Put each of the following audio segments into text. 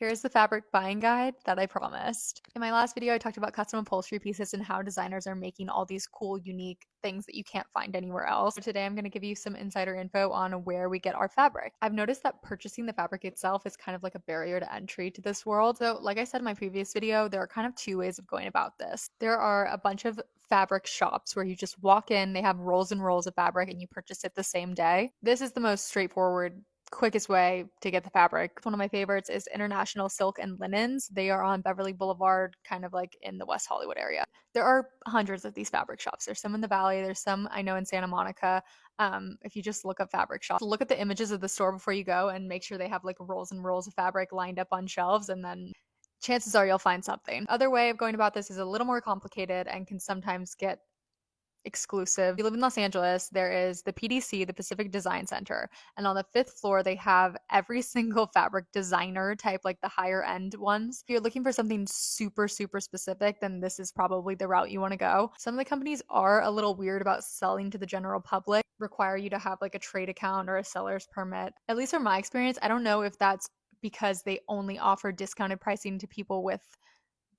Here's the fabric buying guide that I promised. In my last video, I talked about custom upholstery pieces and how designers are making all these cool, unique things that you can't find anywhere else. So today I'm going to give you some insider info on where we get our fabric. I've noticed that purchasing the fabric itself is kind of like a barrier to entry to this world. So like I said in my previous video, there are kind of two ways of going about this. There are a bunch of fabric shops where you just walk in, they have rolls and rolls of fabric and you purchase it the same day. This is the most straightforward, quickest way to get the fabric. One of my favorites is International Silk and Linens. They are on Beverly Boulevard, kind of like in the West Hollywood area. There are hundreds of these fabric shops. There's some in the Valley, there's some I know in Santa Monica. If you just look up fabric shops, look at the images of the store before you go and make sure they have like rolls and rolls of fabric lined up on shelves, and then chances are you'll find something. Other way of going about this is a little more complicated and can sometimes get exclusive. If you live in Los Angeles, there is the PDC, the Pacific Design Center, and on the fifth floor, they have every single fabric designer type, like the higher end ones. If you're looking for something super, super specific, then this is probably the route you want to go. Some of the companies are a little weird about selling to the general public, require you to have like a trade account or a seller's permit. At least from my experience, I don't know if that's because they only offer discounted pricing to people with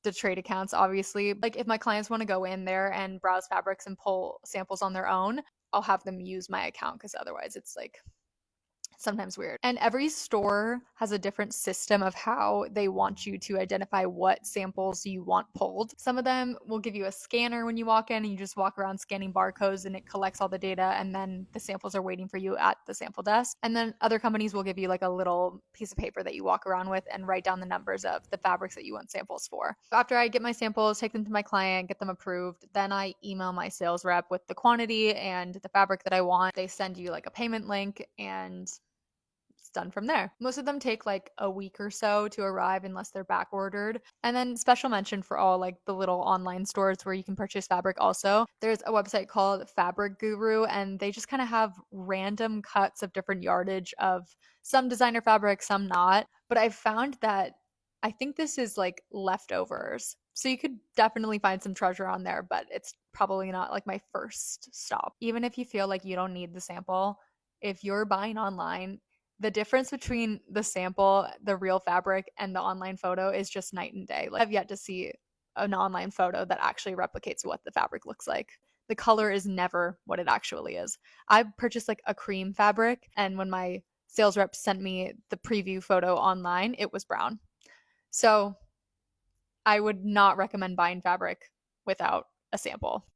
the trade accounts, obviously. Like if my clients want to go in there and browse fabrics and pull samples on their own, I'll have them use my account because otherwise it's like sometimes weird. And every store has a different system of how they want you to identify what samples you want pulled. Some of them will give you a scanner when you walk in and you just walk around scanning barcodes and it collects all the data and then the samples are waiting for you at the sample desk. And then other companies will give you like a little piece of paper that you walk around with and write down the numbers of the fabrics that you want samples for. After I get my samples, take them to my client, get them approved, then I email my sales rep with the quantity and the fabric that I want. They send you like a payment link and done from there. Most of them take like a week or so to arrive unless they're back ordered. And then special mention for all like the little online stores where you can purchase fabric also. There's a website called Fabric Guru and they just kind of have random cuts of different yardage of some designer fabric, some not. But I found that I think this is like leftovers. So you could definitely find some treasure on there, but it's probably not like my first stop. Even if you feel like you don't need the sample, if you're buying online, the difference between the sample, the real fabric, and the online photo is just night and day. Like, I've yet to see an online photo that actually replicates what the fabric looks like. The color is never what it actually is. I purchased like a cream fabric, and when my sales rep sent me the preview photo online, it was brown. So I would not recommend buying fabric without a sample.